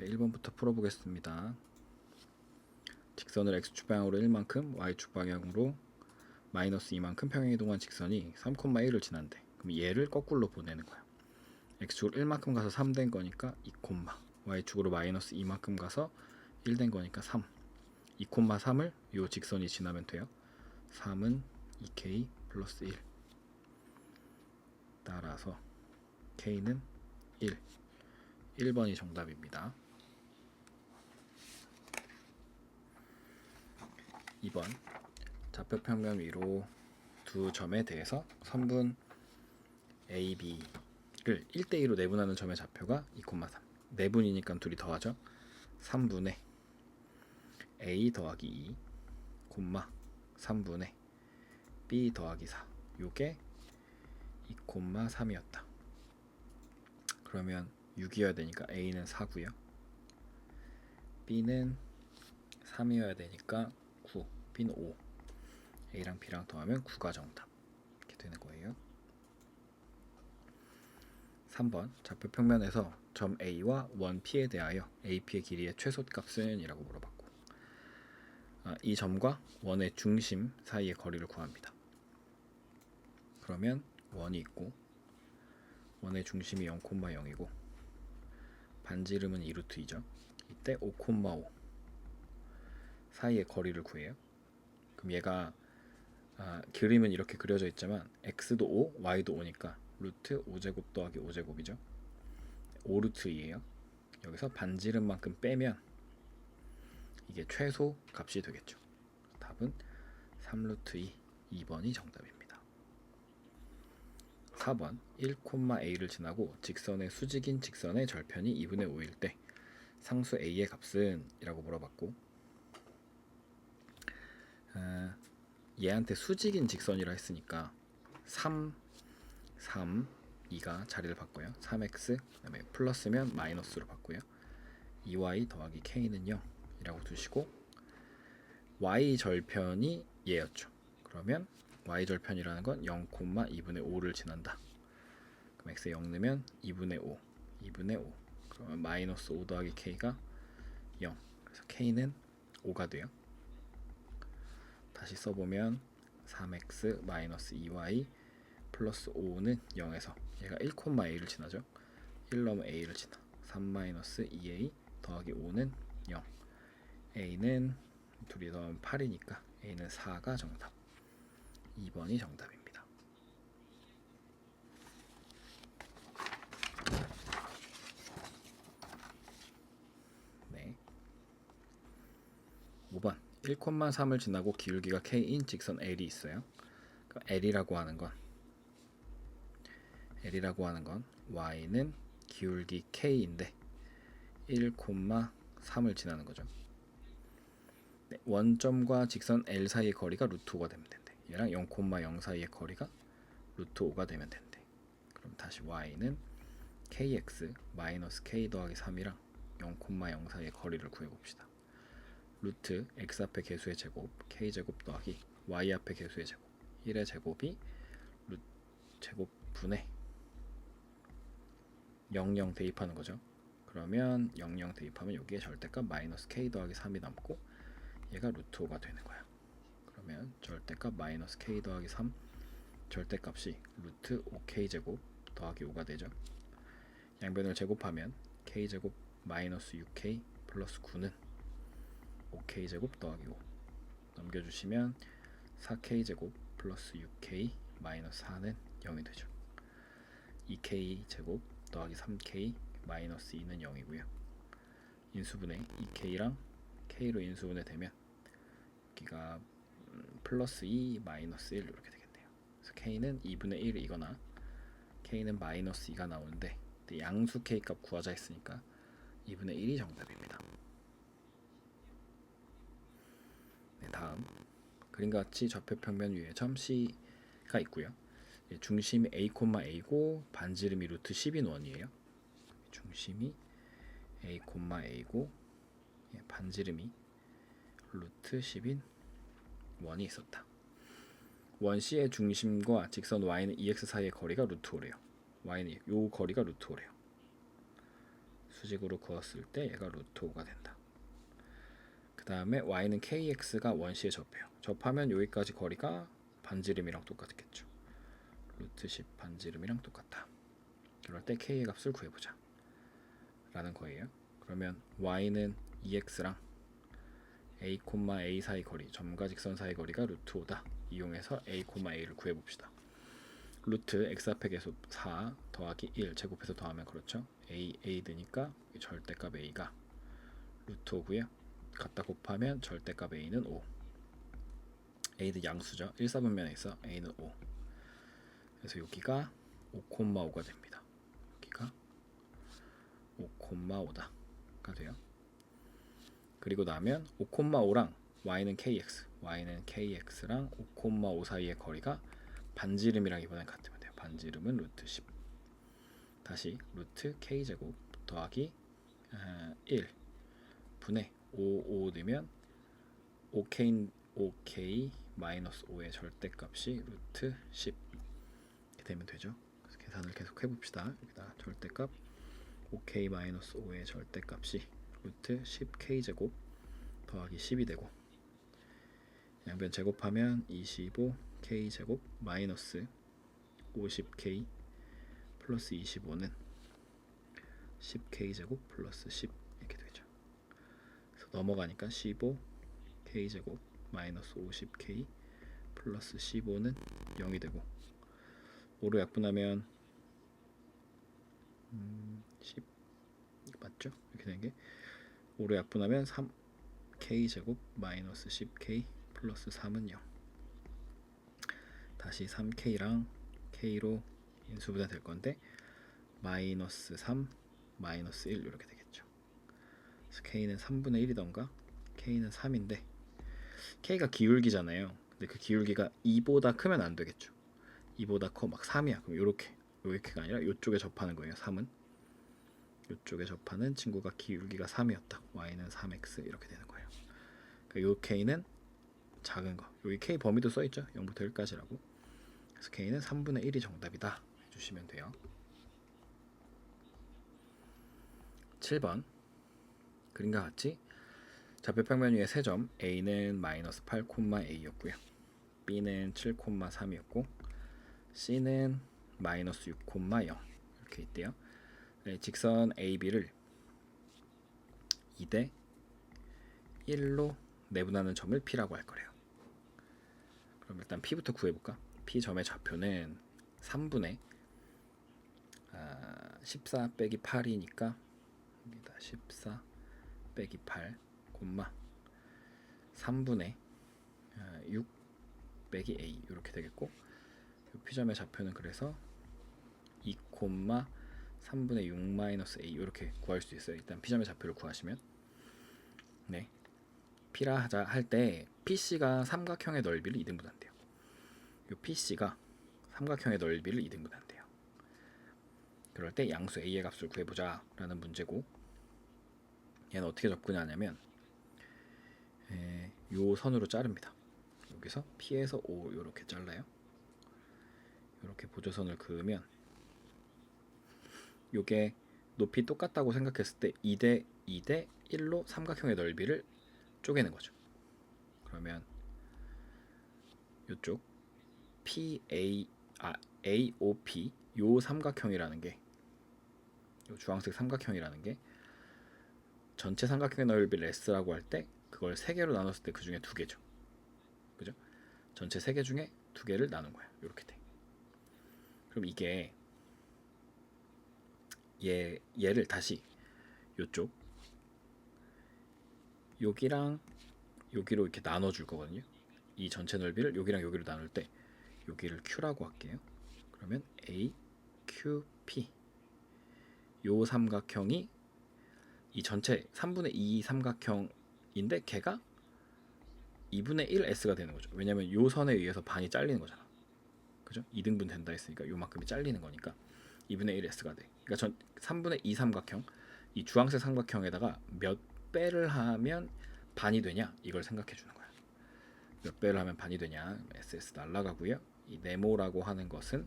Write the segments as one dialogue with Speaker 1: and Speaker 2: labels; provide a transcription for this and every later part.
Speaker 1: 네, 1번부터 풀어보겠습니다. 직선을 x축 방향으로 1만큼, y축 방향으로 마이너스 2만큼 평행이동한 직선이 3,1을 지난대. 그럼 얘를 거꾸로 보내는 거야. x축으로 1만큼 가서 3 된 거니까 2, y축으로 마이너스 2만큼 가서 1 된 거니까 3. 2,3을 요 직선이 지나면 돼요. 3은 2k 플러스 1. 따라서 k는 1. 1번이 정답입니다. 2번 좌표평면 위로 두 점에 대해서 선분 A, B를 1대2로 내분하는 점의 좌표가 2,3. 내분이니까 둘이 더하죠. 3분의 A 더하기 2, 3분의 B 더하기 4. 요게 2,3이었다. 그러면 6이어야 되니까 A는 4고요. B는 3이어야 되니까 9, B는 5. A랑 B랑 더하면 9가 정답. 이렇게 되는 거예요. 3번 좌표평면에서 점 A와 원 P에 대하여 AP의 길이의 최소값은? 이라고 물어봤고, 이 점과 원의 중심 사이의 거리를 구합니다. 그러면 원이 있고 원의 중심이 0,0이고 반지름은 2루트이죠. 이때 5,5 사이의 거리를 구해요. 그럼 얘가 그림은 이렇게 그려져 있지만 x도 5, y도 5니까 루트 5제곱 더하기 5제곱이죠. 5루트이에요. 여기서 반지름만큼 빼면 이게 최소 값이 되겠죠. 답은 3루트 2, 2번이 정답입니다. 4번 1,a를 지나고 직선의 수직인 직선의 절편이 2분의 5일 때 상수 a의 값은? 이라고 물어봤고, 얘한테 수직인 직선이라 했으니까 3, 2가 자리를 바꿔요. 3x 그다음에 플러스면 마이너스로 바꾸요. 2y 더하기 k는 0 이라고 두시고, y 절편이 얘였죠. 그러면 y 절편이라는 건 0,2분의 5를 지난다. 그럼 x에 0 넣으면 2분의 5, 2분의 5. 그러면 마이너스 5 더하기 k가 0. 그래서 k는 5가 돼요. 다시 써보면 3x 마이너스 2y 플러스 5는 0에서 얘가 1,a를 지나죠. 1 넣으면 a를 지나. 3 마이너스 2a 더하기 5는 0. a는 둘이 더하면 8이니까 a는 4가 정답. 2번이 정답입니다. 네. 5번 1,3을 지나고 기울기가 k인 직선 L이 있어요. 그러니까 L이라고 하는 건 y는 기울기 k인데 1,3을 지나는 거죠. 네, 원점과 직선 L 사이의 거리가 루트 5가 되면 된대. 얘랑 0,0 사이의 거리가 루트 5가 되면 된대. 그럼 다시 y는 kx 마이너스 k 더하기 3이랑 0,0 사이의 거리를 구해봅시다. 루트 x 앞에 개수의 제곱 k제곱 더하기 y 앞에 개수의 제곱 1의 제곱이 루트 제곱분의 00 대입하는 거죠. 그러면 00 대입하면 여기에 절대값 마이너스 k 더하기 3이 남고 얘가 루트 5가 되는 거야. 그러면 절대값 마이너스 k 더하기 3 절대값이 루트 5k 제곱 더하기 5가 되죠. 양변을 제곱하면 k 제곱 마이너스 6k 플러스 9는 5k 제곱 더하기 5 넘겨주시면 4k 제곱 플러스 6k 마이너스 4는 0이 되죠. 2k 제곱 더하기 3k 마이너스 2는 0이고요. 인수분해 2k랑 k로 인수분해 되면 여기가 플러스 2 마이너스 1 이렇게 되겠네요. 그래서 k는 2분의 1이거나 k는 마이너스 2가 나오는데 양수 k 값 구하자 했으니까 2분의 1이 정답입니다. 네, 다음 그림과 같이 좌표평면 위에 점 C가 있고요. 중심이 A,A고 반지름이 루트 10인 원이에요. 중심이 A,A고 반지름이 루트 10인 원이 있었다. 원 C의 중심과 직선 Y는 EX 사이의 거리가 루트 5래요. Y는 요 거리가 루트 5래요. 수직으로 그었을 때 얘가 루트 5가 된다. 그 다음에 y는 kx가 원시에 접해요. 접하면 여기까지 거리가 반지름이랑 똑같겠죠. 루트 10 반지름이랑 똑같다. 그럴 때 k의 값을 구해보자 라는 거예요. 그러면 y는 2x랑 a, a 사이 거리, 점과 직선 사이 거리가 루트 5다. 이용해서 a, a를 구해봅시다. 루트 x 앞에 계속 4 더하기 1 제곱해서 더하면 그렇죠. a 드니까 절대값 a가 루트 5고요. 갖다 곱하면 절대값 a는 5. a는 양수죠. 1, 4분면에 있어 a는 5. 그래서 여기가 5,5가 됩니다. 여기가 5,5다가 돼요. 그리고 나면 5,5랑 y는 kx랑 5,5 사이의 거리가 반지름이랑 이번엔 같으면 돼요. 반지름은 루트 10. 다시 루트 k제곱 더하기 1 분의 5 넣으면 5k 마이너스 5의 절대값이 루트 10 이렇게 되면 되죠. 그래서 계산을 계속 해봅시다. 여기다 절대값 5k 마이너스 5의 절대값이 루트 10k 제곱 더하기 10이 되고 양변 제곱하면 25k 제곱 마이너스 50k 플러스 25는 10k 제곱 플러스 10 이렇게 되죠. 그래서 넘어가니까 15k 제곱 마이너스 50k 플러스 15는 0이 되고 5로 약분하면 10 맞죠? 이렇게 되는 게 5로 약분하면 3k 제곱 마이너스 10k 플러스 3은 0. 다시 3k랑 k로 인수분해 될 건데 마이너스 3 마이너스 1 이렇게 되겠죠. 그래서 k는 3분의 1이던가 k는 3인데 k가 기울기잖아요. 근데 그 기울기가 2보다 크면 안 되겠죠. 2보다 커 막 3이야. 그럼 요렇게가 아니라 요쪽에 접하는 거예요. 3은 요쪽에 접하는 친구가 기울기가 3이었다. y는 3x 이렇게 되는 거예요. 그러니까 요 k는 작은 거. 여기 k 범위도 써있죠. 0부터 1까지라고. 그래서 k는 3분의 1이 정답이다 해주시면 돼요. 7번 그림과 같이 좌표평면 위에 세 점 a는 마이너스 8, a였고요. b는 7, 3이었고 c는 마이너스 6, 0 이렇게 있대요. 네, 직선 AB를 2대 1로 내분하는 점을 P라고 할 거래요. 그럼 일단 P부터 구해볼까? P 점의 좌표는 3분의 14 빼기 8이니까 14 빼기 8 콤마 3분의 6 빼기 A 이렇게 되겠고 P점의 좌표는 그래서 2 3분의 6 마이너스 A 이렇게 구할 수 있어요. 일단 P점의 좌표를 구하시면 네 P라 하자 할 때 PC가 삼각형의 넓이를 2등분한대요. 요 PC가 삼각형의 넓이를 2등분한대요. 그럴 때 양수 A의 값을 구해보자 라는 문제고 얘는 어떻게 접근하냐면 요 선으로 자릅니다. 여기서 P에서 O 이렇게 잘라요. 이렇게 보조선을 그으면 요게 높이 똑같다고 생각했을 때 2대 1로 삼각형의 넓이를 쪼개는 거죠. 그러면 요쪽 AOP 요 삼각형이라는 게 요 주황색 삼각형이라는 게 전체 삼각형의 넓이를 S라고 할 때 그걸 3개로 나눴을 때 그 중에 2개죠. 그죠? 전체 3개 중에 2개를 나눈 거야. 이렇게 돼. 그럼 이게 얘를 다시 요쪽 여기랑 여기로 이렇게 나눠줄 거거든요. 이 전체 넓이를 여기랑 여기로 나눌 때 여기를 Q라고 할게요. 그러면 AQP 요 삼각형이 이 전체 3분의 2 삼각형인데 걔가 2분의 1 S가 되는 거죠. 왜냐면 요 선에 의해서 반이 잘리는 거잖아. 그죠? 2등분 된다 했으니까 요만큼이 잘리는 거니까 2분의 1 S가 돼. 그러니까 3분의 2 삼각형 이 주황색 삼각형에다가 몇 배를 하면 반이 되냐 이걸 생각해 주는 거야. 몇 배를 하면 반이 되냐 SS 날라가고요. 이 네모라고 하는 것은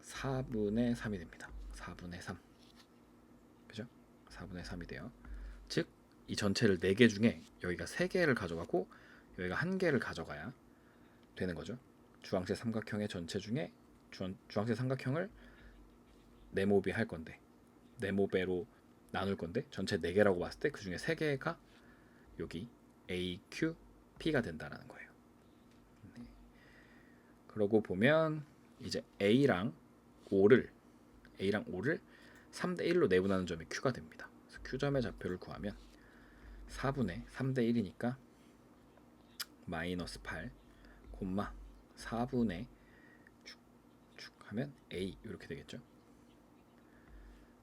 Speaker 1: 4분의 3이 됩니다. 4분의 3 그죠? 4분의 3이 돼요. 즉 이 전체를 4개 중에 여기가 3개를 가져가고 여기가 1개를 가져가야 되는 거죠. 주황색 삼각형의 전체 중에 주황색 삼각형을 네모배 할 건데 네모배로 나눌 건데 전체 4개라고 봤을 때 그 중에 3개가 여기 A, Q, P가 된다라는 거예요. 네. 그러고 보면 이제 A랑 5를 3대 1로 내분하는 점이 Q가 됩니다. 그래서 Q점의 좌표를 구하면 4분의 3대 1이니까 마이너스 8, 4분의 축 하면 A 이렇게 되겠죠.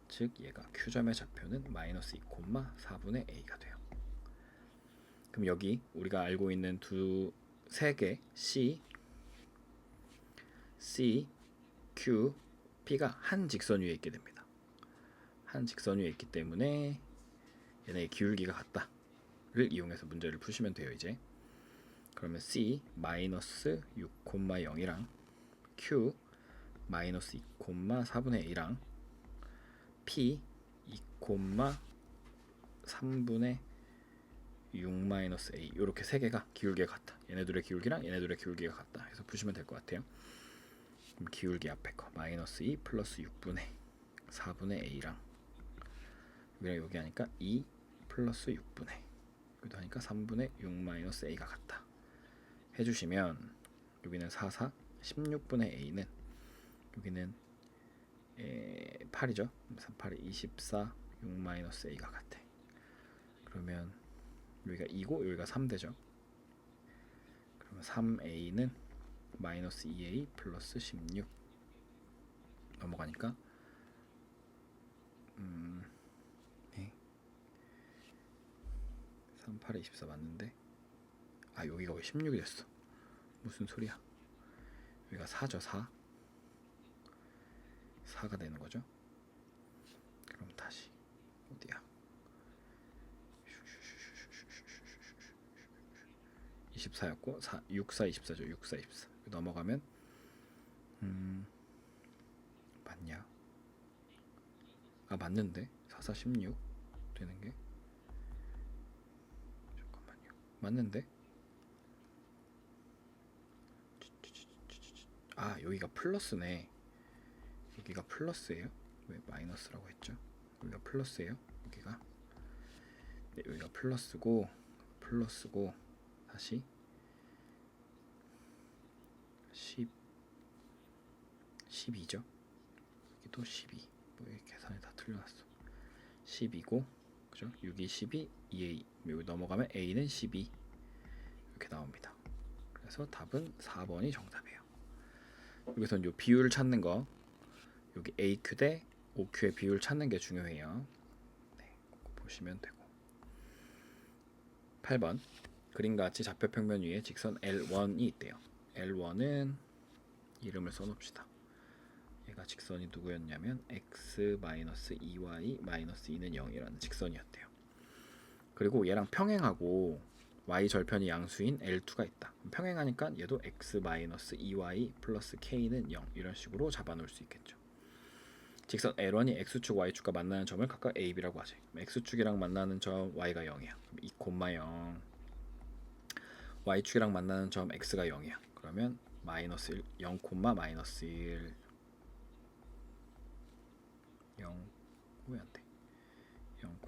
Speaker 1: 즉 얘가 Q점의 좌표는 마이너스 2, 4분의 A가 돼요. 그럼 여기 우리가 알고 있는 세 개 C, Q, P가 한 직선 위에 있게 됩니다. 한 직선 위에 있기 때문에 얘네의 기울기가 같다를 이용해서 문제를 푸시면 돼요. 이제 그러면 C 마이너스 6,0이랑 Q 마이너스 2, 4분의 A랑 P 2, 3분의 6 마이너스 A 이렇게 세 개가 기울기가 같다. 얘네들의 기울기랑 얘네들의 기울기가 같다 해서 푸시면 될 것 같아요. 그럼 기울기 앞에 거 마이너스 2 플러스 6분의 4분의 A랑 여기 하니까 2 플러스 6분의 여기도 하니까 3분의 6 마이너스 A가 같다 해주시면 여기는 4, 16분의 A는 여기는 8이죠. 3, 8이 24 6 마이너스 A가 같아. 그러면 여기가 2고 여기가 3되죠. 그러면 3A는 마이너스 2A 플러스 16 넘어가니까 3, 8에 24 맞는데 여기가 왜 16이 됐어? 무슨 소리야? 여기가 4죠. 4가 되는 거죠. 그럼 다시 어디야? 24였고 6, 4, 24죠. 6, 4, 24 넘어가면 맞냐? 맞는데 4, 4, 16 되는 게 잠깐만요. 맞는데 여기가 플러스네. 여기가 플러스예요. 왜 마이너스라고 했죠? 여기가 플러스예요. 여기가 플러스고 다시 12죠. 여기도 12. 왜 계산이 다 틀려놨어. 12고 그죠? 6이 12, 2A 여기 넘어가면 A는 12 이렇게 나옵니다. 그래서 답은 4번이 정답이에요. 여기서는 요 비율을 찾는 거 여기 AQ 대 OQ의 비율 찾는 게 중요해요. 네, 보시면 되고 8번 그림과 같이 좌표평면 위에 직선 L1이 있대요. L1은 이름을 써놓읍시다. 얘가 직선이 누구였냐면 x-2y-2는 0이라는 직선이었대요. 그리고 얘랑 평행하고 y 절편이 양수인 L2가 있다. 평행하니까 얘도 x-2y 플러스 k는 0 이런 식으로 잡아놓을 수 있겠죠. 직선 L1이 x축, y축과 만나는 점을 각각 a, b라고 하지. x축이랑 만나는 점 y가 0이야. 2,0 y축이랑 만나는 점 x가 0이야. 그러면 마이너스 1, 0, 마이너스 1 0 왜 안 돼? 0,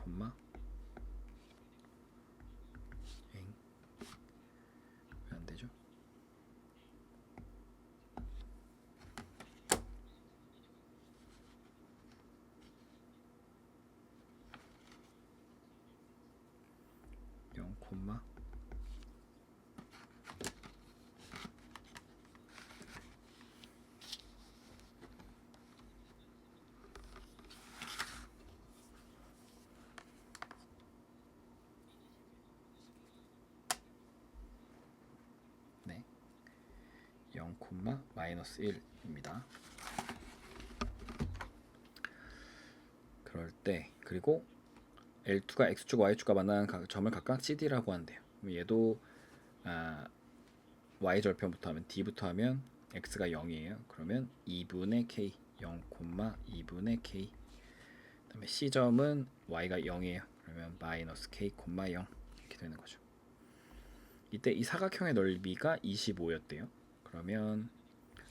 Speaker 1: 왜 안 되죠? 네, 0, 마이너스 1입니다. 그럴 때 그리고 L2가 X축, Y축과 만나는 점을 각각 CD라고 한대요. 얘도 Y 절편부터 하면 D부터 하면 X가 0이에요. 그러면 2분의 K 0, 2분의 K 그다음에 C점은 y가 0이에요. 그러면 마이너스 k, 0 이렇게 되는 거죠. 이때 이 사각형의 넓이가 25였대요. 그러면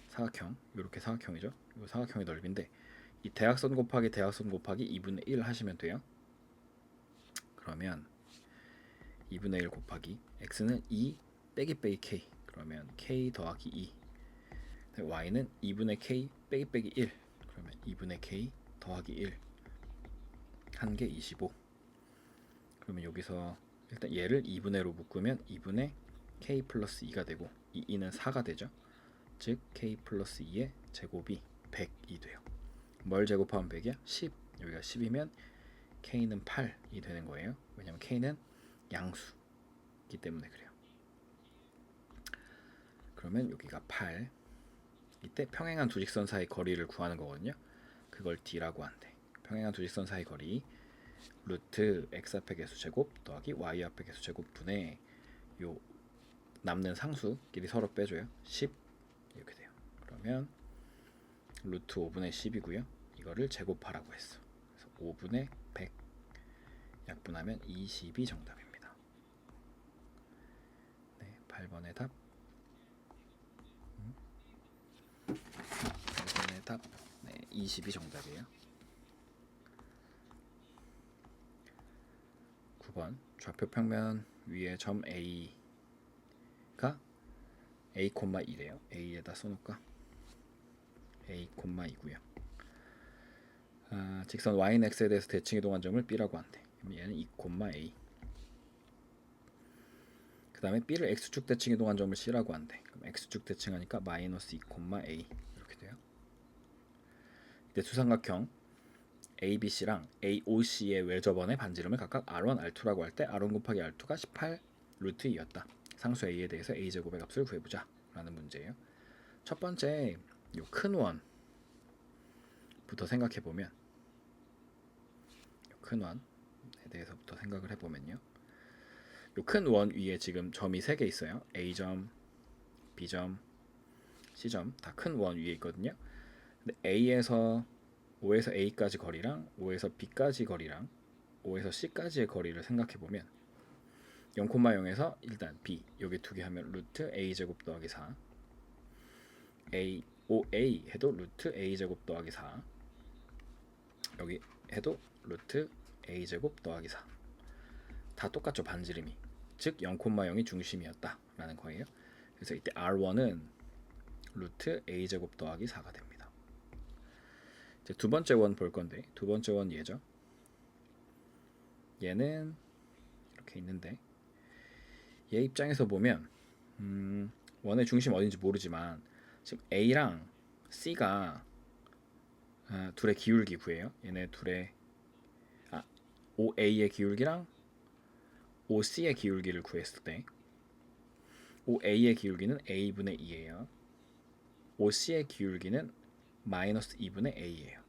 Speaker 1: 사각형, 이렇게 사각형이죠. 이 사각형의 넓이인데 이 대각선 곱하기 대각선 곱하기 2분의 1 하시면 돼요. 그러면 2분의 1 곱하기 x는 2 빼기 빼기 k, 그러면 k 더하기 2, y는 2분의 k 빼기 빼기 1, 그러면 2분의 k 더하기 1 한 개 25. 그러면 여기서 일단 얘를 2분의로 묶으면 2분의 k 플러스 2가 되고 이 2는 4가 되죠. 즉 k 플러스 2의 제곱이 100이 돼요. 뭘 제곱하면 100이야? 10. 여기가 10이면 k는 8이 되는 거예요. 왜냐면 k는 양수이기 때문에 그래요. 그러면 여기가 8. 이때 평행한 두 직선 사이 거리를 구하는 거거든요. 그걸 d라고 한대. 평행한 두 직선 사이 거리 루트 x 앞의 개수 제곱 더하기 y 앞의 개수 제곱 분의 요 남는 상수끼리 서로 빼줘요. 10 이렇게 돼요. 그러면 루트 5분의 10이고요. 이거를 제곱하라고 했어. 그래서 5분의 100 약분하면 20이 정답입니다. 네, 8번의 답. 8번의 답. 네, 20이 정답이에요. 9번 좌표 평면 위에 점 A가 A, 2래요. A에다 써놓을까? A, 2고요. 직선 y는 x에 대해서 대칭 이동한 점을 B라고 한대. 그럼 얘는 2, A. 그 다음에 B를 x축 대칭 이동한 점을 C라고 한대. 그럼 x축 대칭하니까 마이너스 2, A 이렇게 돼요. 이때 두삼각형 ABC랑 AOC의 외접원의 반지름을 각각 R1, R2라고 할 때 R1 곱하기 R2가 18 루트 2였다. 상수 A에 대해서 A제곱의 값을 구해보자 라는 문제예요. 첫 번째 요 큰 원부터 생각해보면, 큰 원에 대해서부터 생각을 해보면요, 요 큰 원 위에 지금 점이 3개 있어요. A점, B점, C점 다 큰 원 위에 있거든요. 근데 A에서 O에서 A까지 거리랑 O에서 B까지 거리랑 O에서 C까지의 거리를 생각해보면 0,0에서 일단 B 여기 두 개 하면 루트 A제곱 더하기 4, A, OA 해도 루트 A제곱 더하기 4, 여기 해도 루트 A제곱 더하기 4. 다 똑같죠, 반지름이. 즉 0,0이 중심이었다 라는 거예요. 그래서 이때 R1은 루트 A제곱 더하기 4가 됩니다. 이제 두 번째 원 볼 건데, 두 번째 원 얘죠. 얘는 이렇게 있는데 얘 입장에서 보면 원의 중심 어딘지 모르지만 지금 A랑 C가 둘의 기울기 구해요. 얘네 둘의 OA의 기울기랑 OC의 기울기를 구했을 때 OA의 기울기는 A분의 2예요. OC의 기울기는 마이너스 2분의 A예요.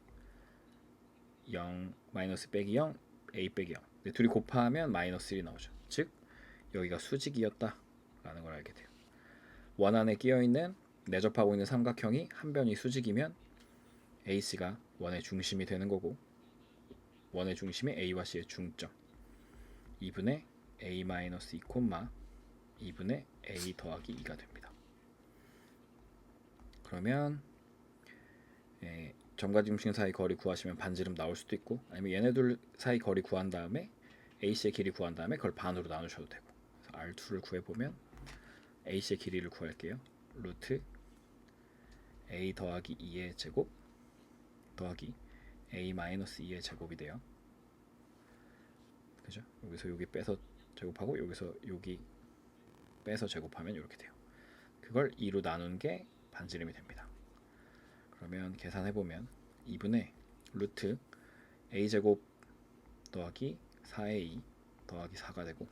Speaker 1: 0, 마이너스 빼기 0, A 빼기 0. 둘이 곱하면 마이너스 1이 나오죠. 즉 여기가 수직이었다 라는 걸 알게 돼요. 원 안에 끼어있는 내접하고 있는 삼각형이 한 변이 수직이면 AC가 원의 중심이 되는 거고, 원의 중심이 A와 C의 중점 2분의 A-2, 2분의 A 더하기 2가 됩니다. 그러면 점과 중심 사이 거리 구하시면 반지름 나올 수도 있고, 아니면 얘네들 사이 거리 구한 다음에 AC의 길이 구한 다음에 그걸 반으로 나누셔도 되고. 그래서 R2를 구해보면 AC의 길이를 구할게요. 루트 A 더하기 2의 제곱 더하기 A-2의 제곱이 돼요. 그죠? 여기서 여기 빼서 제곱하고 여기서 여기 빼서 제곱하면 이렇게 돼요. 그걸 2로 나눈 게 반지름이 됩니다. 그러면 계산해보면 2분의 루트 A제곱 더하기 4A 더하기 4가 되고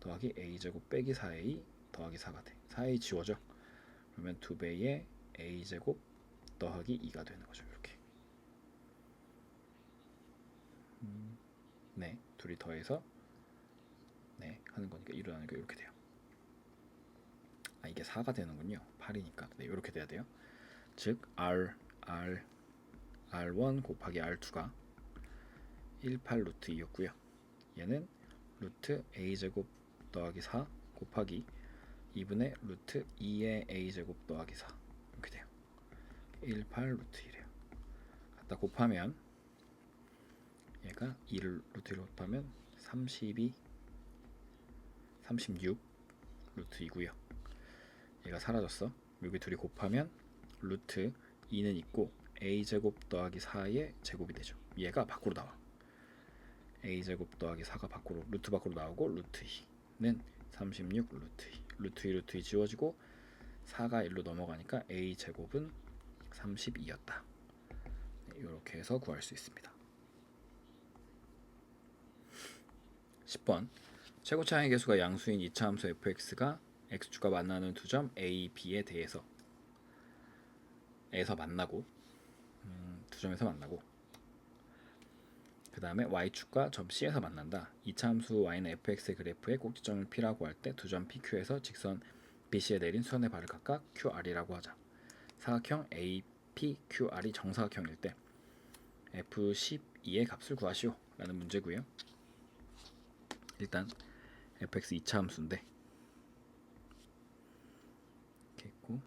Speaker 1: 더하기 A제곱 빼기 4A 더하기 4가 돼. 4A 지워져. 그러면 2배의 A제곱 더하기 2가 되는 거죠. 이렇게. 네, 둘이 더해서 네 하는 거니까 2로 나누니까 이렇게 돼요. 이게 4가 되는군요. 8이니까. 네, 이렇게 돼야 돼요. 즉 R1 곱하기 R2가 18 루트 2였고요. 얘는 루트 a제곱 더하기 4 곱하기 2분의 루트 2의 a제곱 더하기 4 이렇게 돼요. 18 루트 1이에요. 갖다 곱하면 얘가 2를 루트 1로 곱하면 32 36 루트 2고요. 얘가 사라졌어. 여기 둘이 곱하면 루트 2는 있고 a제곱 더하기 4의 제곱이 되죠. 얘가 밖으로 나와. a제곱 더하기 4가 밖으로 루트 밖으로 나오고 루트 2는 36 루트 2 루트 2 루트 2 지워지고 4가 1로 넘어가니까 a제곱은 32였다. 이렇게 해서 구할 수 있습니다. 10번 최고차항의 개수가 양수인 2차 함수 fx가 x축과 만나는 두 점 a, b에 대해서 에서 만나고 두 점에서 만나고 그 다음에 y축과 점 C에서 만난다. 2차 함수 y는 fx의 그래프의 꼭지점을 P라고 할 때 두 점 PQ에서 직선 BC에 내린 수선의 발을 각각 QR이라고 하자. 사각형 APQR이 정사각형일 때 F12의 값을 구하시오 라는 문제고요. 일단 fx 2차 함수인데 이렇게 있고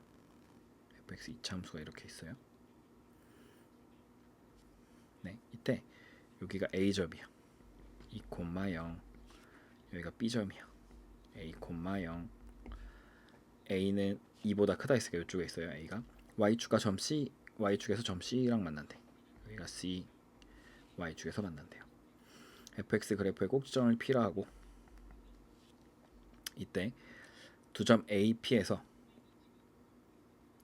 Speaker 1: fx 2차 함수가 이렇게 있어요. 네, 이때 여기가 A점이야. 2,0 여기가 B점이야. A, 0 A는 2보다 크다 했으니까 이쪽에 있어요. A가 Y축과 점 C, Y축에서 점 C랑 만난대. 여기가 C, Y축에서 만난대요. fx 그래프의 꼭지점을 P라 하고 이때 두 점 A, P에서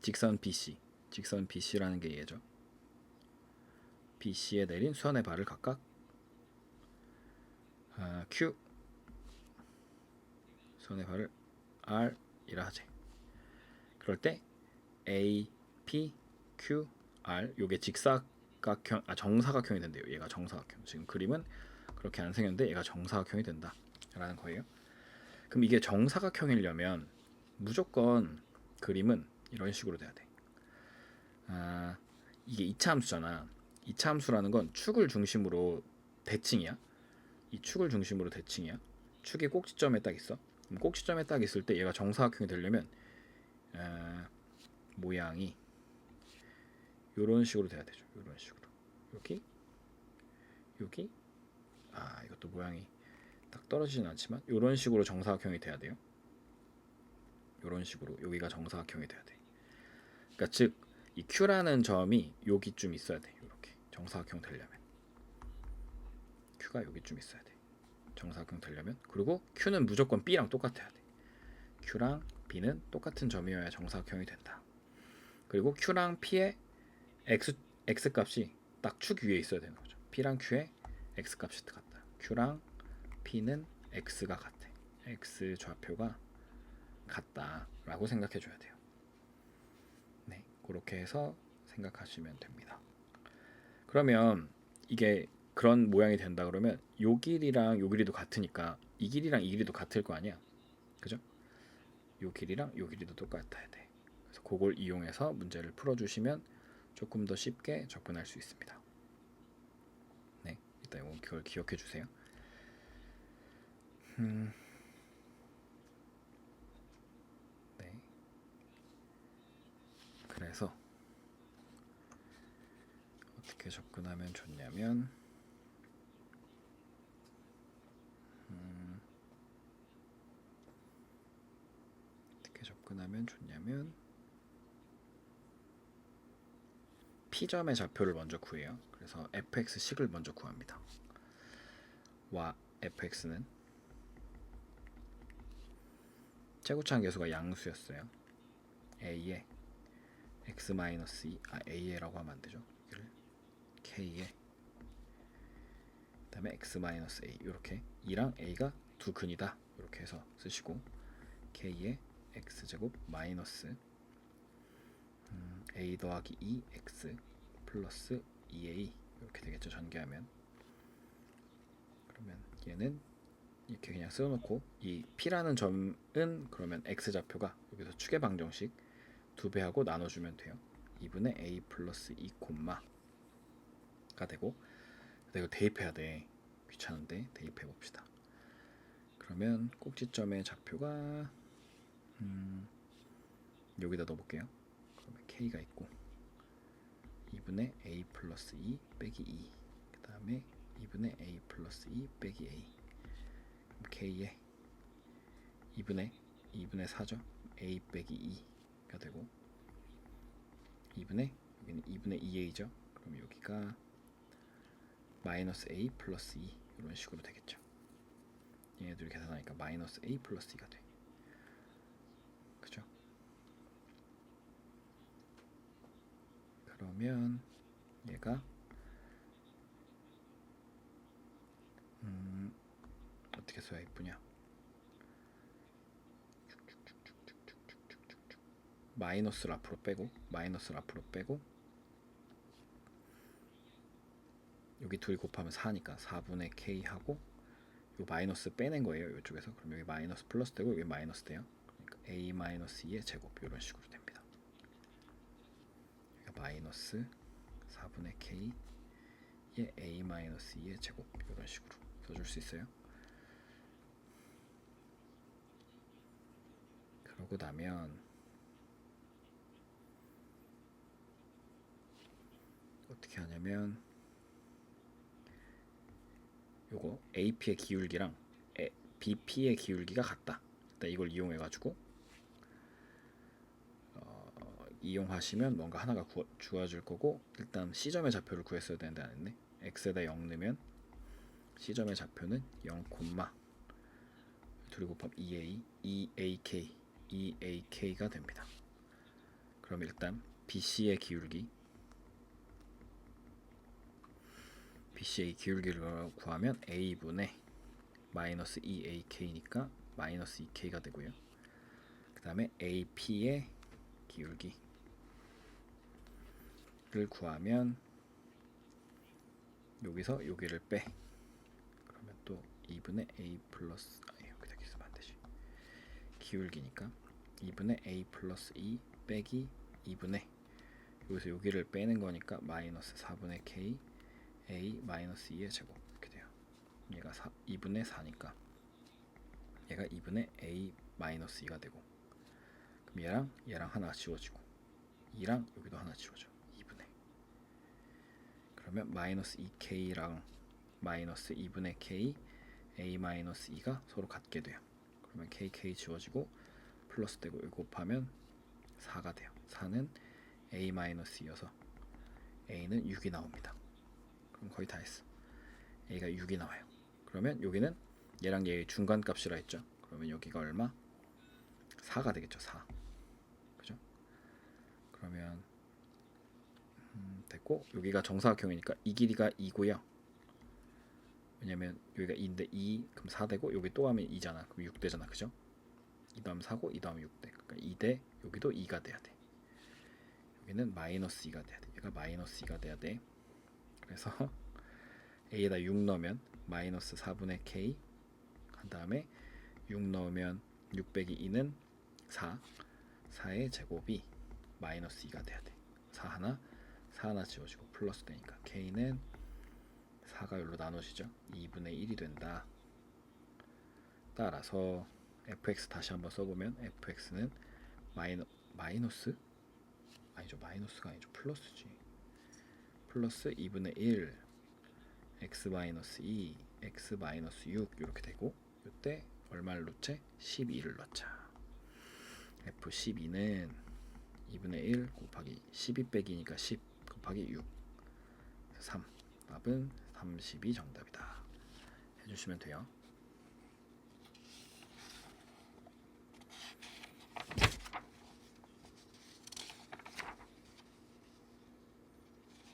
Speaker 1: 직선 BC, 직선 BC라는 게 얘죠. BC에 내린 수선의 발을 각각 Q 수선의 발을 R이라 하지. 그럴 때 A, P, Q, R 요게 직사각형 정사각형이 된대요. 얘가 정사각형. 지금 그림은 그렇게 안 생겼는데 얘가 정사각형이 된다라는 거예요. 그럼 이게 정사각형이려면 무조건 그림은 이런 식으로 돼야 돼. 이게 2차 함수잖아. 2차 함수라는 건 축을 중심으로 대칭이야. 이 축을 중심으로 대칭이야. 축이 꼭지점에 딱 있어. 그럼 꼭지점에 딱 있을 때 얘가 정사각형이 되려면 모양이 이런 식으로 돼야 되죠. 이런 식으로. 여기 이것도 모양이 딱 떨어지진 않지만 이런 식으로 정사각형이 돼야 돼요. 이런 식으로 여기가 정사각형이 돼야 돼. 그러니까 즉 이 Q라는 점이 여기쯤 있어야 돼. 이렇게 정사각형 되려면 Q가 여기쯤 있어야 돼. 정사각형 되려면. 그리고 Q는 무조건 B랑 똑같아야 돼. Q랑 B는 똑같은 점이어야 정사각형이 된다. 그리고 Q랑 P의 X 값이 딱 축 위에 있어야 되는 거죠. P랑 Q의 X 값이 같다. Q랑 P는 X가 같아. X 좌표가 같다라고 생각해 줘야 돼요. 네, 그렇게 해서 생각하시면 됩니다. 그러면 이게 그런 모양이 된다 그러면 요 길이랑 요 길이도 같으니까 이 길이랑 이 길이도 같을 거 아니야. 그죠? 요 길이랑 요 길이도 똑같아야 돼. 그래서 그걸 이용해서 문제를 풀어주시면 조금 더 쉽게 접근할 수 있습니다. 네, 일단 이걸 기억해 주세요. 네. 그래서 어떻게 접근하면 좋냐면 P점의 좌표를 먼저 구해요. 그래서 fx식을 먼저 구합니다. 와 fx는 최고차항 개수가 양수였어요. a에 x-2 a라고 하면 안 되죠. 여기를 k에 그다음에 x-a 이렇게 2랑 a가 두 근이다. 이렇게 해서 쓰시고 k에 x제곱 마이너스 a 더하기 2x 플러스 2a 이렇게 되겠죠. 전개하면. 그러면 얘는 이렇게 그냥 써놓고 이 P라는 점은 그러면 X좌표가 여기서 축의 방정식 2배하고 나눠주면 돼요. 2분의 A 플러스 2 콤마가 되고 그 내가 대입해야 돼. 귀찮은데 대입해 봅시다. 그러면 꼭지점의 좌표가 여기다 넣어볼게요. 그러면 k가 있고 2분의 a 플러스 2 빼기 2, 그 다음에 2분의 a 플러스 2 빼기 a. 그럼 k에 2분의 4죠. a 빼기 2가 되고 2분의 여기는 2분의 2a죠. 그럼 여기가 마이너스 a 플러스 2 이런 식으로 되겠죠. 얘네들이 계산하니까 마이너스 a 플러스 2가 돼. 그죠? 그러면 얘가 어떻게 써야 이쁘냐? 마이너스를 앞으로 빼고 여기 둘이 곱하면 4니까 4분의 k 하고 요 마이너스 빼낸 거예요. 이쪽에서. 그럼 여기 마이너스 플러스 되고 여기 마이너스 돼요. 그러니까 a 마이너스 2의 제곱 이런 식으로 됩니다. 여기가 마이너스 4분의 k의 a 마이너스 2의 제곱 이런 식으로 써줄 수 있어요. 그러고 나면 어떻게 하냐면 요거 AP의 기울기랑 BP의 기울기가 같다. 일단 이걸 이용해 가지고 이용하시면 뭔가 하나가 주어질 거고, 일단 C점의 좌표를 구했어야 되는데 안 했네. X에다 0 넣으면 C점의 좌표는 0, 둘이 곱하면 2ak가 됩니다. 그럼 일단 BC의 기울기를 구하면 a분의 마이너스 2ak니까 마이너스 2k가 되고요. 그 다음에 AP의 기울기를 구하면 여기서 여기를 빼. 그러면 또 2분의 a 플러스 여기다 쓰면 안 되지. 기울기니까 2분의 a 플러스 2 빼기 2분의 여기서 여기를 빼는 거니까 마이너스 4분의 k a 마이너스 2의 제곱 이렇게 돼요. 얘가 2분의 4니까 얘가 2분의 a 마이너스 2가 되고, 그럼 얘랑 하나 지워지고 2랑 여기도 하나 지워져. 2분의. 그러면 마이너스 2k랑 마이너스 2분의 k a 마이너스 2가 서로 같게 돼요. 그러면 k 지워지고 플러스 되고 이거 곱하면 4가 돼요. 4는 a 마이너스 2여서 a는 6이 나옵니다. 그럼 거의 다 했어. a가 6이 나와요. 그러면 여기는 얘랑 얘의 중간값이라 했죠. 그러면 여기가 얼마? 4가 되겠죠. 4. 그죠? 그러면 됐고, 여기가 정사각형이니까 이 길이가 2고요. 왜냐면 여기가 2인데 2 그럼 4 되고 여기 또 하면 2잖아. 그럼 6 되잖아. 그죠? 2 더하면 4고 2 더하면 6 돼. 그러니까 2대 여기도 2가 돼야 돼. 여기는 마이너스 2가 돼야 돼. 얘가 마이너스 2가 돼야 돼. 그래서 a에다 6 넣으면 마이너스 4분의 k 한 다음에 6 넣으면 6 빼기 2는 4의 제곱이 마이너스 2가 돼야 돼. 4 하나 지워지고 플러스 되니까 k는 4가 여기로 나눠지죠. 2분의 1이 된다. 따라서 fx 다시 한번 써보면 fx는 마이너스? 아니죠. 마이너스가 아니죠. 플러스지. 플러스 2분의 1 x 마이너스 2 x 마이너스 6 이렇게 되고, 이때 얼마를 넣지? 12를 넣자. f12는 2분의 1 곱하기 12 빼기니까 10 곱하기 6 3. 답은 32 정답이다. 해주시면 돼요.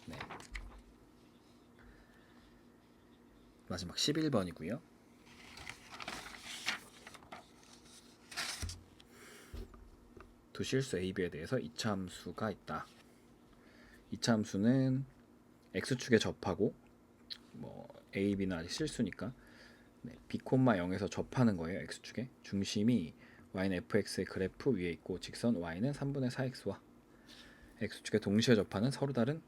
Speaker 1: 네. 마지막 11번이고요. 두 실수 A, B에 대해서 이차함수가 있다. 이차함수는 X축에 접하고 A, B는 아직 실수니까 B, 0에서 접하는 거예요. X축에. 중심이 Y는 fx의 그래프 위에 있고 직선 Y는 3분의 4x와 X축에 동시에 접하는 서로 다른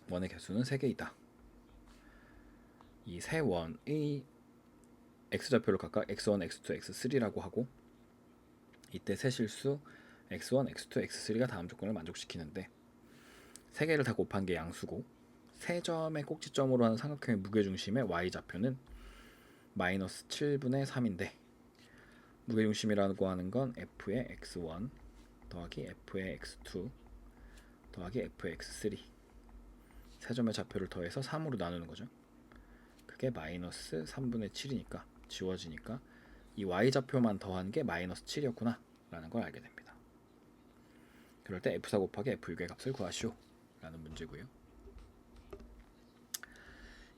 Speaker 1: 원의 개수는 3개이다. 이 세 원의 x좌표를 각각 x1, x2, x3라고 하고 이때 세 실수 x1, x2, x3가 다음 조건을 만족시키는데 세 개를 다 곱한 게 양수고 세 점의 꼭지점으로 하는 삼각형의 무게중심의 y좌표는 마이너스 7분의 3인데 무게중심이라고 하는 건 f의 x1 더하기 f의 x2 더하기 f의 x3 세 점의 좌표를 더해서 3으로 나누는 거죠. 그게 마이너스 3분의 7이니까 지워지니까 이 y좌표만 더한 게 마이너스 7이었구나 라는 걸 알게 됩니다. 그럴 때 f4 곱하기 f6의 값을 구하시오 라는 문제고요.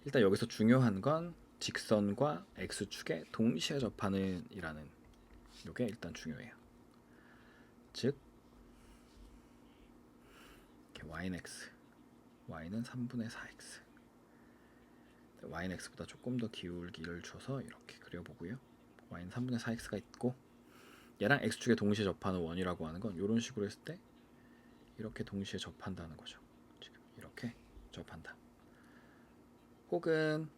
Speaker 1: 일단 여기서 중요한 건 직선과 x축에 동시에 접하는 이라는 요게 일단 중요해요. 즉 이렇게 y는 x, y는 3분의 4x y는 x보다 조금 더 기울기를 줘서 이렇게 그려보고요. y는 3분의 4x가 있고 얘랑 x축에 동시에 접하는 원이라고 하는 건 이런 식으로 했을 때 이렇게 동시에 접한다는 거죠. 지금 이렇게 접한다. 혹은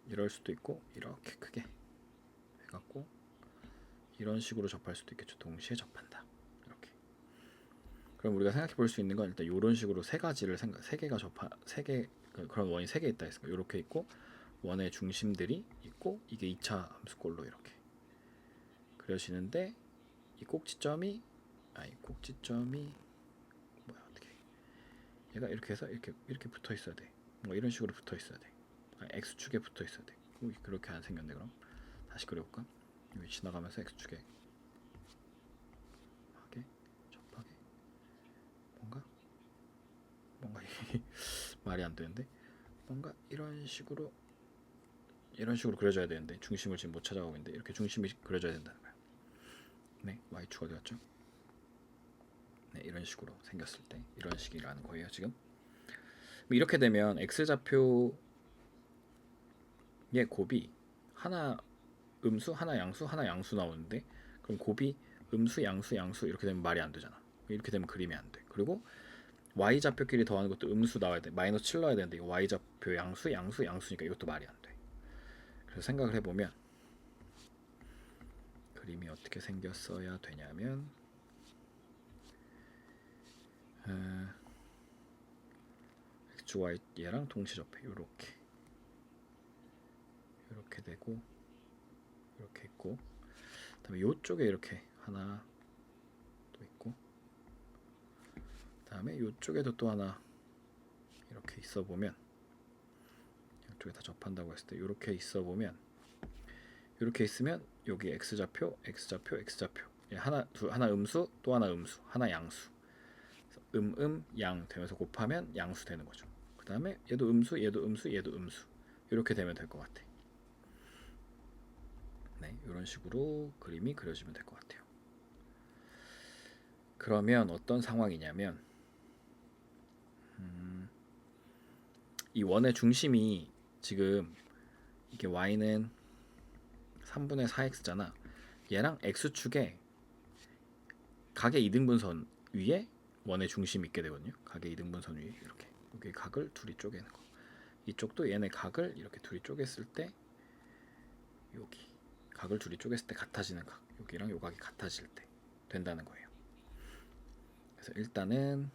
Speaker 1: 이럴 수도 있고 이렇게 크게 해갖고 이런 식으로 접할 수도 있겠죠. 동시에 접한다. 이렇게. 그럼 우리가 생각해 볼 수 있는 건 일단 이런 식으로 세 가지를 세 개가 그런 원이 세 개 있다 했으니까 이렇게 있고 원의 중심들이 있고 이게 2차 함수꼴로 이렇게 그려지는데 이 꼭지점이 뭐야 어떻게 얘가 이렇게 해서 이렇게 붙어 있어야 돼. 뭐 이런 식으로 붙어 있어야 돼. x축에 붙어 있어야 돼. 그렇게 안 생겼네. 그럼 다시 그려볼까? 여기 지나가면서 x축에 하게 접하게 뭔가 이게 말이 안 되는데 뭔가 이런 식으로 그려져야 되는데 중심을 지금 못 찾아가고 있는데 이렇게 중심이 그려져야 된다는 거야. 네, y축 어디 갔죠? 네, 이런 식으로 생겼을 때 이런 식이라는 거예요. 지금 이렇게 되면 x좌표의 곱이 하나 음수, 하나 양수, 하나 양수 나오는데 그럼 곱이 음수, 양수, 양수 이렇게 되면 말이 안 되잖아. 이렇게 되면 그림이 안 돼. 그리고 y좌표끼리 더하는 것도 음수 나와야 돼. 마이너스 7 넣어야 되는데 이거 y좌표 양수, 양수, 양수니까 이것도 말이 안 돼. 그래서 생각을 해보면 그림이 어떻게 생겼어야 되냐면 x, y 얘랑 동시 접해. 요렇게 되고 이렇게 있고 그다음에 요쪽에 이렇게 하나 또 있고 그다음에 요쪽에도 또 하나 이렇게 있어 보면 양쪽에 다 접한다고 했을 때 이렇게 있어 보면 이렇게 있으면 여기 x좌표, x좌표, x좌표 하나 음수 또 하나 음수 하나 양수 양 되면서 곱하면 양수 되는 거죠. 그 다음에 얘도 음수 얘도 음수 얘도 음수 이렇게 되면 될 것 같아. 네, 이런 식으로 그림이 그려지면 될 것 같아요. 그러면 어떤 상황이냐면 이 원의 중심이 지금 이게 y는 3분의 4x잖아. 얘랑 x축에 각의 이등분선 위에 원의 중심이 있게 되거든요. 각의 이등분선 위에 이렇게 여기 각을 둘이 쪼개는 거. 이쪽도 얘네 각을 이렇게 둘이 쪼갰을 때 여기 각을 둘이 쪼갰을 때 같아지는 각 여기랑 요 각이 같아질 때 된다는 거예요. 그래서 일단은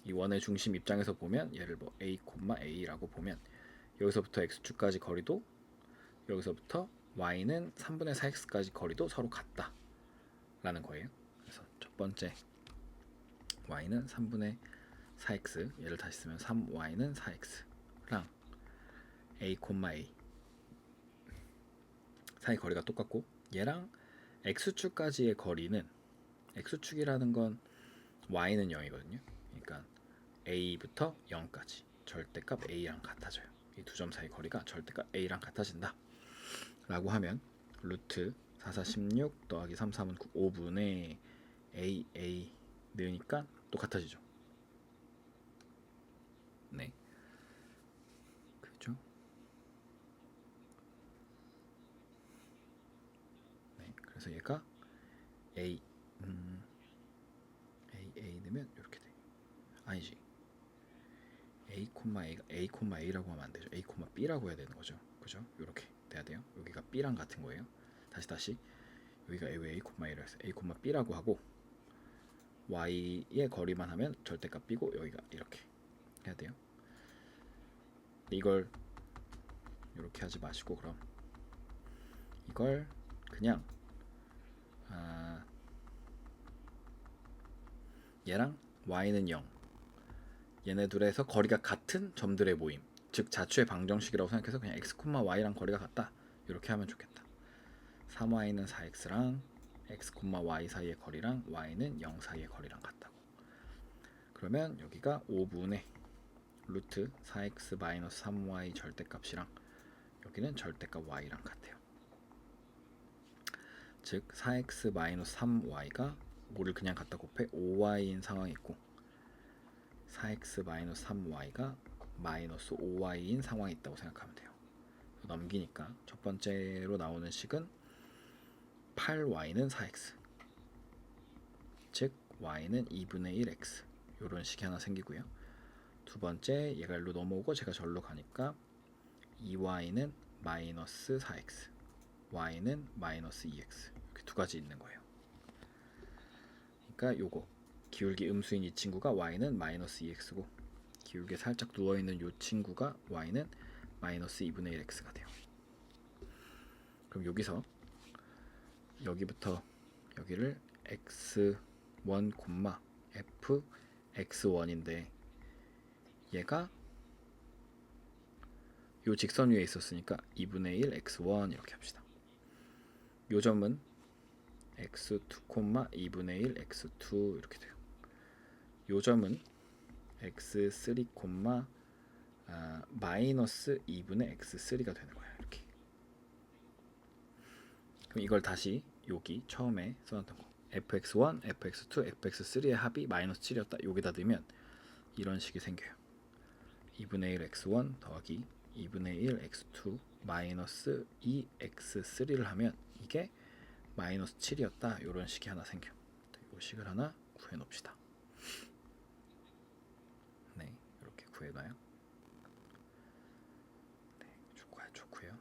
Speaker 1: 이 원의 중심 입장에서 보면 얘를 뭐 a, a라고 보면 여기서부터 x축까지 거리도 여기서부터 y는 3분의 4x까지 거리도 서로 같다 라는 거예요. 그래서 첫 번째 y는 3분의 4x 얘를 다시 쓰면 3y는 4x랑 a, a 사이 거리가 똑같고 얘랑 x축까지의 거리는 x축이라는 건 y는 0이거든요. 그러니까 a부터 0까지 절대값 a랑 같아져요. 이 두 점 사이 거리가 절대값 a랑 같아진다 라고 하면 루트 4416 더하기 33은 5분의 a 넣으니까 똑같아지죠. 네, 그죠? 네, 그래서 얘가 a 넣으면 이렇게 돼. 아니지. a, a가 a라고 하면 안 되죠. a, b라고 해야 되는 거죠. 그죠? 이렇게 돼야 돼요. 여기가 b랑 같은 거예요. 다시 여기가 a, a를 해서 a, b라고 하고 y의 거리만 하면 절대값 b고 여기가 이렇게 해야 돼요. 이걸 이렇게 하지 마시고 그럼 이걸 그냥 얘랑 y는 0 얘네 둘에서 거리가 같은 점들의 모임 즉 자추의 방정식이라고 생각해서 그냥 x, y랑 거리가 같다 이렇게 하면 좋겠다. 3y는 4x랑 x, y 사이의 거리랑 y는 0 사이의 거리랑 같다고. 그러면 여기가 5분의 루트 4x 3y 절대값이랑 여기는 절대값 y랑 같아요. 즉 4x 3y가 5를 그냥 갖다 곱해 5y인 상황이 있고 4x 3y가 마이너스 5y인 상황이 있다고 생각하면 돼요. 넘기니까 첫 번째로 나오는 식은 8y는 4x 즉 y는 2분의 1x 이런 식이 하나 생기고요. 두 번째 얘가 일로 넘어오고 제가 절로 가니까 2y는 마이너스 4x y는 마이너스 2x 이렇게 두 가지 있는 거예요. 그러니까 요거 기울기 음수인 이 친구가 y는 마이너스 2x고 기울기에 살짝 누워있는 요 친구가 y는 마이너스 2분의 1x가 돼요. 그럼 여기서 여기부터 여기를 x1, f x1인데 얘가 요 직선 위에 있었으니까 2분의 1 x1 이렇게 합시다. 요 점은 x2, 2분의 1 x2 이렇게 돼요. 요 점은 x3, 마이너스 2분의 x3가 되는 거예요. 이렇게. 그럼 이걸 다시 여기 처음에 써놨던 거 fx1, fx2, fx3의 합이 마이너스 7이었다. 여기다 넣으면 이런 식이 생겨요. 2분의 1 x1 더하기 2분의 1 x2 마이너스 2 x3를 하면 이게 마이너스 7이었다. 이런 식이 하나 생겨. 이 식을 하나 구해 놓읍시다. 네, 이렇게 구해놔요. 네, 좋고요.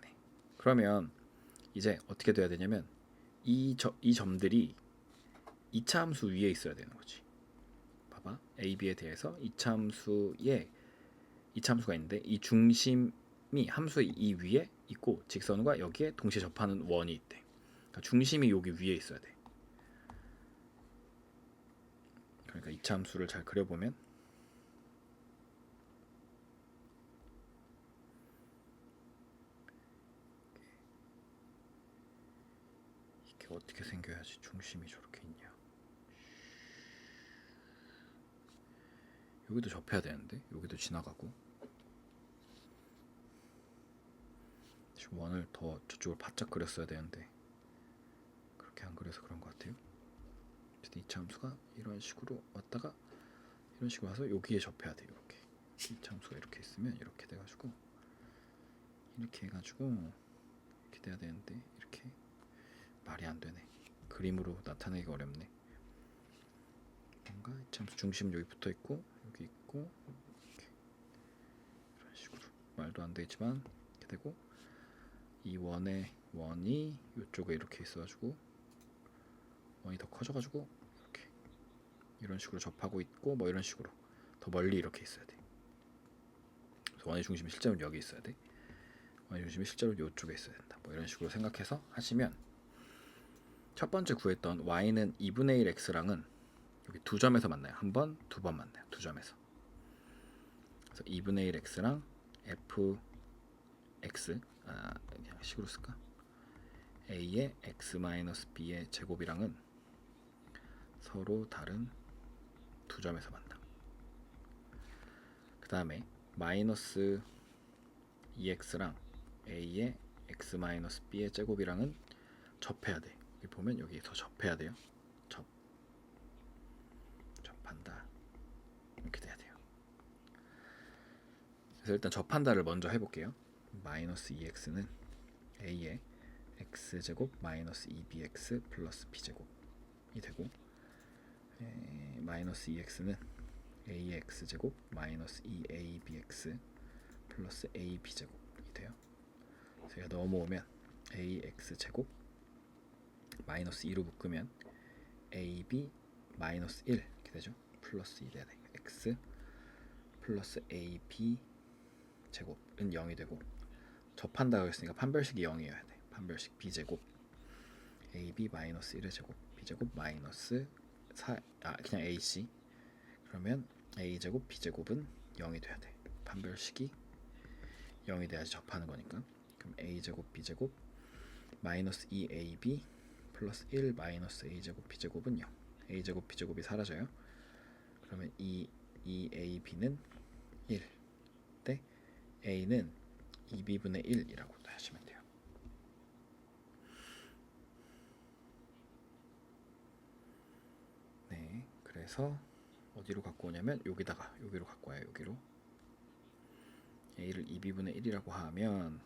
Speaker 1: 네, 그러면 이제 어떻게 돼야 되냐면 이 점들이 2차 함수 위에 있어야 되는 거지. 봐봐, a, b에 대해서 2차 함수가 있는데 이 중심이 함수의 이 위에 있고 직선과 여기에 동시에 접하는 원이 있대. 그러니까 중심이 여기 위에 있어야 돼. 그러니까 2차 함수를 잘 그려보면 이게 어떻게 생겨야지 중심이 저렇게 있냐. 여기도 접해야 되는데 여기도 지나가고 원을 더 저쪽을 바짝 그렸어야 되는데 그렇게 안 그려서 그런 것 같아요. 2차 함수가 이런 식으로 왔다가 이런 식으로 와서 여기에 접해야 돼요. 이렇게 2차 함수가 이렇게 있으면 이렇게 돼가지고 이렇게 해가지고 이렇게 돼야 되는데 이렇게 말이 안 되네. 그림으로 나타내기가 어렵네. 뭔가 2차 함수 중심은 여기 붙어 있고 여기 있고 이렇게 이런 식으로 말도 안 되지만 이렇게 되고 이 원의 원이 이쪽에 이렇게 있어가지고 원이 더 커져가지고 이렇게 이런 식으로 접하고 있고 뭐 이런 식으로 더 멀리 이렇게 있어야 돼. 그래서 원의 중심이 실제로 여기 있어야 돼. 원의 중심이 실제로 이쪽에 있어야 된다. 뭐 이런 식으로 생각해서 하시면 첫 번째 구했던 y는 2분의 1 x랑은 여기 두 점에서 만나요. 한 번, 두 번 만나요. 두 점에서. 그래서 2분의 1 x랑 fx 그냥 식으로 쓸까? a의 x-b의 제곱이랑은 서로 다른 두 점에서 만나. 그 다음에 마이너스 2x랑 a의 x-b의 제곱이랑은 접해야 돼. 여기 보면 여기서 접해야 돼요. 접한다. 이렇게 돼야 돼요. 그래서 일단 접한다를 먼저 해볼게요. 마이너스 2x는 a의 x제곱 마이너스 2bx 플러스 b제곱이 되고 마이너스 2x는 a의 x제곱 마이너스 2abx 플러스 ab제곱이 돼요. 제가 넘어오면 ax제곱 마이너스 2로 묶으면 ab 마이너스 1 이렇게 되죠. 플러스 2 돼야 돼. x 플러스 ab 제곱은 0이 되고, 접한다고 했으니까 판별식이 0이어야 돼. 판별식 b제곱 ab 마이너스 1의 제곱 b제곱 마이너스 4, 그냥 ac. 그러면 a제곱 b제곱은 0이 돼야 돼. 판별식이 0이 돼야지 접하는 거니까. 그럼 a제곱 b제곱 마이너스 2ab 플러스 1 마이너스 a제곱 b제곱은 0. a제곱 b제곱이 사라져요. 그러면 2ab는 1 때 a는 2b분의 1이라고 하시면 돼요. 네, 그래서 어디로 갖고 오냐면 여기로 갖고 와요. 여기로 a를 2b분의 1이라고 하면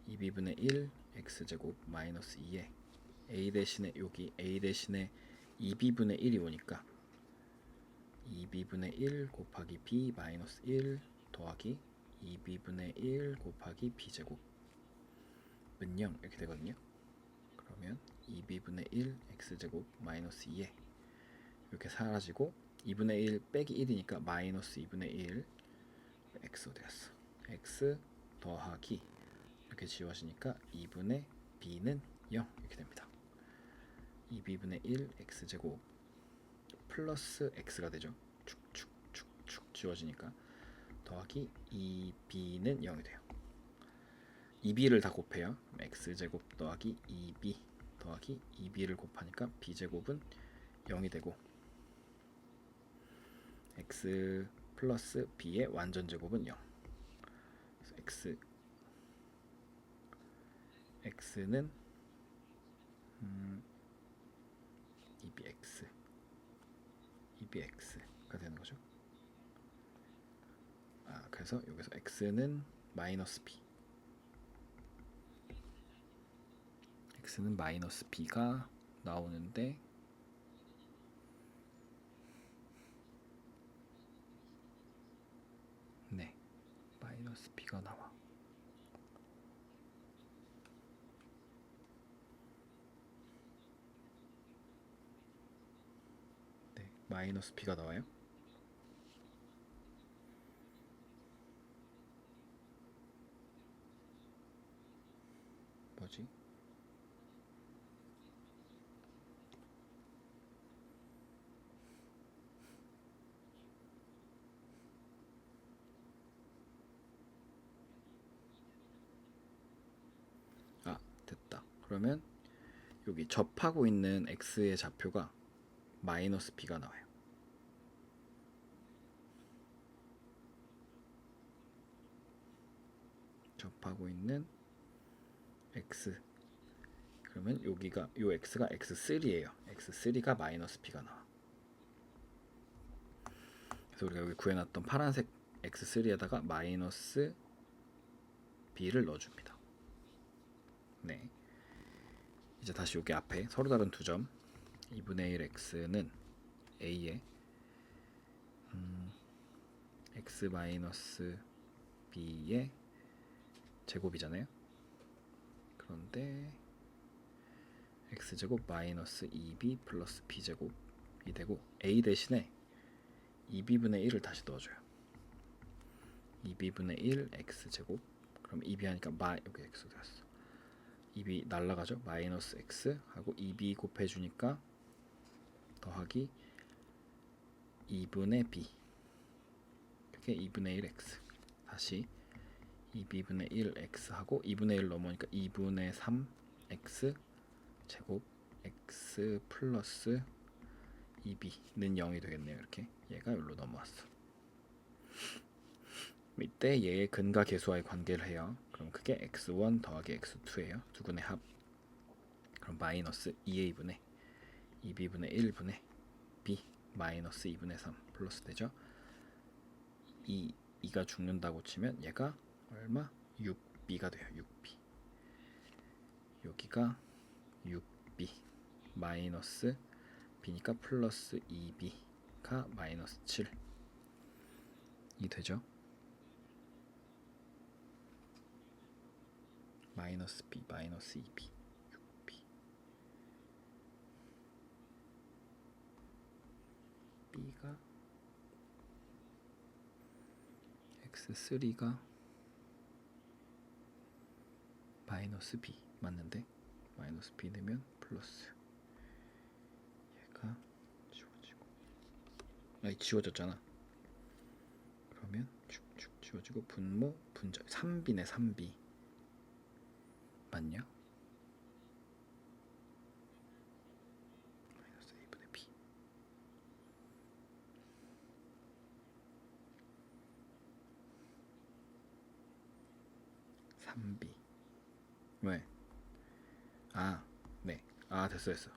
Speaker 1: 2b분의 1 x제곱 마이너스 2에 a 대신에 여기 a 대신에 2b분의 1이 오니까 2b분의 1 곱하기 b 마이너스 1 더하기 2b분의 1 곱하기 b제곱은 0 이렇게 되거든요. 그러면 2b분의 1 x제곱 마이너스 2에 이렇게 사라지고 2분의 1 빼기 1이니까 마이너스 2분의 1 x로 되었어. x 더하기 이렇게 지워지니까 2분의 b는 0 이렇게 됩니다. 2b분의 1 x제곱 플러스 x가 되죠. 축축축축 지워지니까 더하기 2b는 0이 돼요. 2b를 다 곱해요. x제곱 더하기 2b 더하기 2b를 곱하니까 b제곱은 0이 되고, x 플러스 b의 완전제곱은 0. 그래서 x는 2bx가 되는 거죠. 그래서 여기서 x는 마이너스 b, x는 마이너스 b가 나오는데, 네, 마이너스 b가 나와. 네, 마이너스 b가 나와요. 뭐지? 됐다. 그러면 여기 접하고 있는 x의 좌표가 마이너스 b가 나와요. 접하고 있는 x, 그러면 여기가 요 x가 x3예요. x3가 마이너스 b가 나와. 그래서 우리가 여기 구해놨던 파란색 x3에다가 마이너스 b를 넣어줍니다. 네, 이제 다시 여기 앞에 서로 다른 두 점 2분의 1 x는 a의 x 마이너스 b의 제곱이잖아요. 그런데 x제곱 마이너스 2b 플러스 b제곱이 되고, a 대신에 2b분의 1을 다시 넣어줘요. 2b분의 1 x제곱, 그럼 2b 하니까 여기 x 되었어. 2b 날라가죠. 마이너스 x 하고 2b 곱해주니까 더하기 2분의 b, 그게 2분의 1 x. 다시 2b분의 1 x 하고 2분의 1 넘어오니까 2분의 3 x 제곱 x 플러스 2b는 0이 되겠네요. 이렇게 얘가 여기로 넘어왔어. 이때 얘의 근과 계수와의 관계를 해요. 그럼 그게 x1 더하기 x2예요. 두근의 합. 그럼 마이너스 2a분의 2b분의 1분의 b 마이너스 2분의 3 플러스 되죠. 2가 죽는다고 치면 얘가 얼마? 6b가 돼요. 6b. 여기가 6b 마이너스 b니까 플러스 2b가 마이너스 7이 되죠. 마이너스 b 마이너스 2b 6b b가 x3가 마이너스 b 맞는데 마이너스 b 되면 플러스 얘가 지워지고 아니 지워졌잖아. 그러면 쭉쭉 지워지고 분모 분절 3b네 3b 맞냐? 마이너스 a분의 b 3b 왜? 아, 네. 아, 됐어.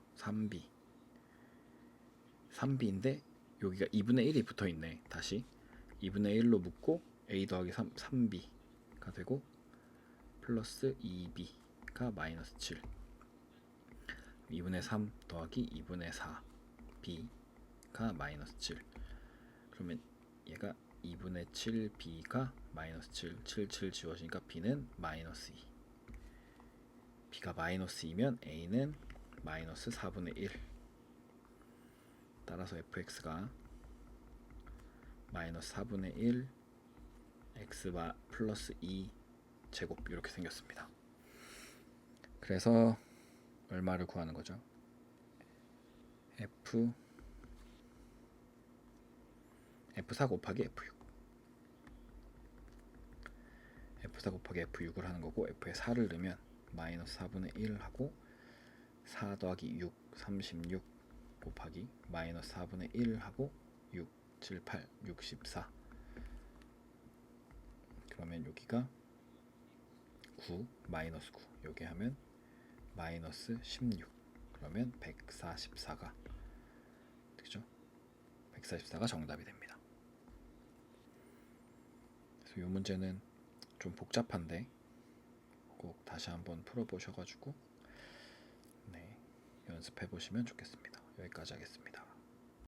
Speaker 1: 3b인데 여기가 2분의 1이 붙어 있네. 다시 2분의 1로 묶고 a 더하기 3b가 되고 플러스 2b가 마이너스 7 2분의 3 더하기 2분의 4 b가 마이너스 7 그러면 얘가 2분의 7 b가 마이너스 7 지워지니까 b는 마이너스 2 b가 마이너스 2면 a는 마이너스 4분의 1 따라서 fx가 마이너스 4분의 1 x 플러스 2 제곱 이렇게 생겼습니다. 그래서 얼마를 구하는 거죠? f4 곱하기 f6 f4 곱하기 f6을 하는 거고 f에 4를 넣으면 마이너스 4분의 1 하고 4 더하기 6 36 곱하기 마이너스 4분의 1 하고 6 7 8 64 그러면 여기가 9 마이너스 9 여기 하면 마이너스 16 그러면 144가 그죠? 144가 정답이 됩니다. 그래서 이 문제는 좀 복잡한데 꼭 다시 한번 풀어보셔가지고 네, 연습해 보시면 좋겠습니다. 여기까지 하겠습니다.